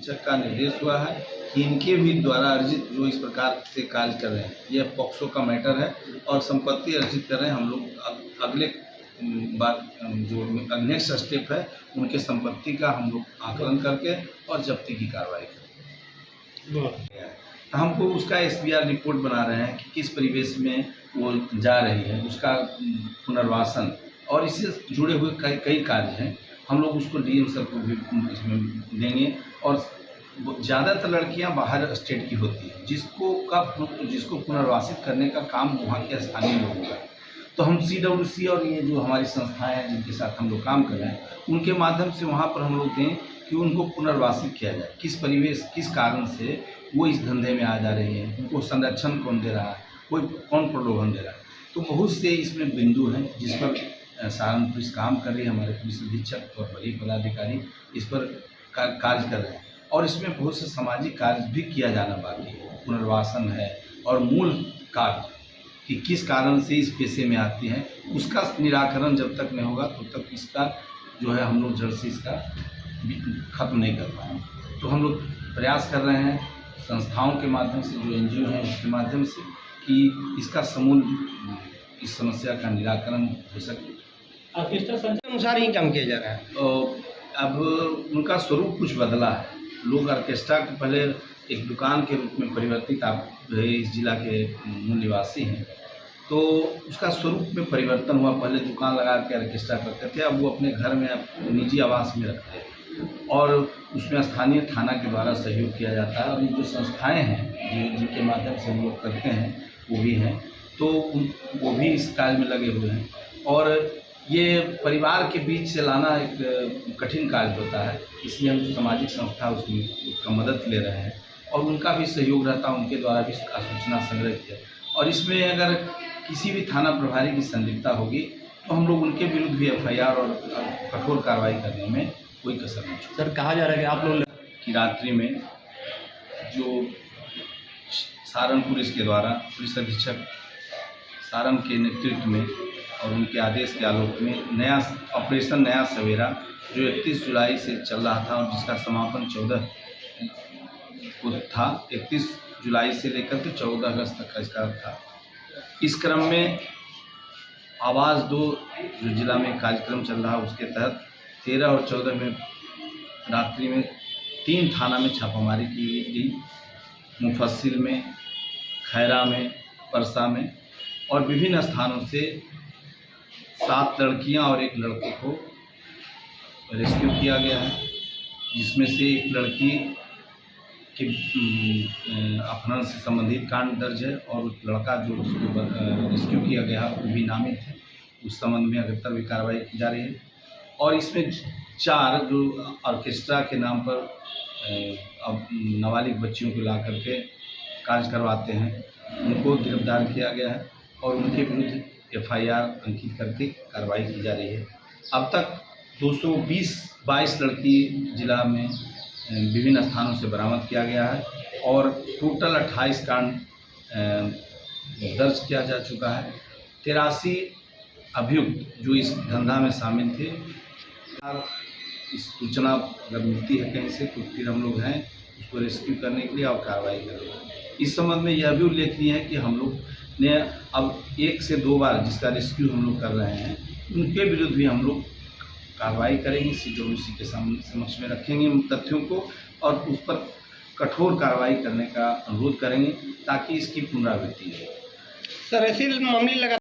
शिक्षक का निर्देश हुआ है कि इनके भी द्वारा अर्जित जो इस प्रकार से कार्य कर रहे हैं, यह पॉक्सो का मैटर है और संपत्ति अर्जित कर रहे हैं। हम लोग अगले बात जो नेक्स्ट स्टेप है उनके संपत्ति का हम लोग आकलन करके और जब्ती की कार्रवाई करेंगे। हमको उसका SBR रिपोर्ट बना रहे हैं कि किस परिवेश में वो जा रही है, उसका पुनर्वासन और इससे जुड़े हुए कई कार्य हैं। हम लोग उसको DM सर को भी इसमें देंगे। और ज़्यादातर लड़कियां बाहर स्टेट की होती हैं जिसको पुनर्वासित करने का काम वहाँ के स्थानीय लोगों का। तो हम CWC और ये जो हमारी संस्थाएं हैं जिनके साथ हम लोग काम कर रहे हैं, उनके माध्यम से वहाँ पर हम लोग दें कि उनको पुनर्वासित किया जाए। किस परिवेश किस कारण से वो इस धंधे में आ जा रही है, उनको संरक्षण कौन दे रहा है, कौन प्रलोभन दे रहा है। तो बहुत से इसमें बिंदु हैं जिस पर सारण पुलिस काम कर रही है। हमारे पुलिस अधीक्षक और वरीय पदाधिकारी इस पर कार्य कर रहे हैं और इसमें बहुत से सामाजिक कार्य भी किया जाना बाकी है। पुनर्वासन है और मूल कार्य कि किस कारण से इस पेशे में आती हैं, उसका निराकरण जब तक नहीं होगा तब तक इसका जो है हम लोग जड़ से इसका खत्म नहीं कर पाएंगे। तो हम लोग प्रयास कर रहे हैं संस्थाओं के माध्यम से, जो NGO हैं उसके माध्यम से, कि इसका समूल इस समस्या का निराकरण हो सके। ऑर्केस्ट्रा संचालन अनुसार ही काम किया जा रहा है। अब उनका स्वरूप कुछ बदला है। लोग ऑर्केस्ट्रा के पहले एक दुकान के रूप में परिवर्तित, आप इस जिला के मूल निवासी हैं, तो उसका स्वरूप में परिवर्तन हुआ। पहले दुकान लगा के ऑर्केस्ट्रा करते थे, अब वो अपने घर में निजी आवास में रखते हैं और उसमें स्थानीय थाना के द्वारा सहयोग किया जाता है। और ये जो संस्थाएं हैं जिनके माध्यम से हम लोग करते हैं वो भी हैं, तो वो भी इस कार्य में लगे हुए हैं। और ये परिवार के बीच से लाना एक कठिन कार्य होता है, इसलिए हम सामाजिक संस्था उसकी मदद ले रहे हैं और उनका भी सहयोग रहता है, उनके द्वारा भी सूचना संग्रह किया। और इसमें अगर किसी भी थाना प्रभारी की संलिप्तता होगी तो हम लोग उनके विरुद्ध भी FIR और कठोर कार्रवाई करने में कोई कसर नहीं छोड़ेंगे। सर, कहा जा रहा है कि आप लोग की रात्रि में जो सारण पुलिस के द्वारा पुलिस अधीक्षक सारण के नेतृत्व में और उनके आदेश के आलोक में नया ऑपरेशन नया सवेरा जो 31 जुलाई से चल रहा था और जिसका समापन 14 को था, 31 जुलाई से लेकर के 14 अगस्त तक का इसका था। इस क्रम में आवाज़ 2 जो जिला में कार्यक्रम चल रहा है उसके तहत 13 और 14 में रात्रि में 3 थाना में छापामारी की गई। मुफस्सिल में, खैरा में, परसा में और विभिन्न स्थानों से 7 लड़कियां और 1 लड़के को रेस्क्यू किया गया है, जिसमें से एक लड़की के अपहरण से संबंधित कांड दर्ज है और लड़का जो उसको रेस्क्यू किया गया वो भी नामित है। उस संबंध में अग्रतर भी कार्रवाई की जा रही है। और इसमें 4 जो ऑर्केस्ट्रा के नाम पर अब नाबालिग बच्चियों को ला करके कार्य करवाते हैं, उनको गिरफ्तार किया गया है और उनके विरुद्ध FIR अंकित करके कार्रवाई की जा रही है। अब तक 222 लड़की जिला में विभिन्न स्थानों से बरामद किया गया है और टोटल 28 कांड दर्ज किया जा चुका है। 83 अभियुक्त जो इस धंधा में शामिल थे, इस सूचना अगर मिलती है कहीं से तो फिर हम लोग हैं उसको रेस्क्यू करने के लिए और कार्रवाई करेंगे। इस संबंध में यह भी उल्लेखनीय है कि हम लोग ने अब 1 से 2 बार जिसका रेस्क्यू हम लोग कर रहे हैं उनके विरुद्ध भी हम लोग कार्रवाई करेंगे, CWC के समक्ष में रखेंगे उन तथ्यों को और उस पर कठोर कार्रवाई करने का अनुरोध करेंगे ताकि इसकी पुनरावृत्ति हो। सर, ऐसे मामले लगा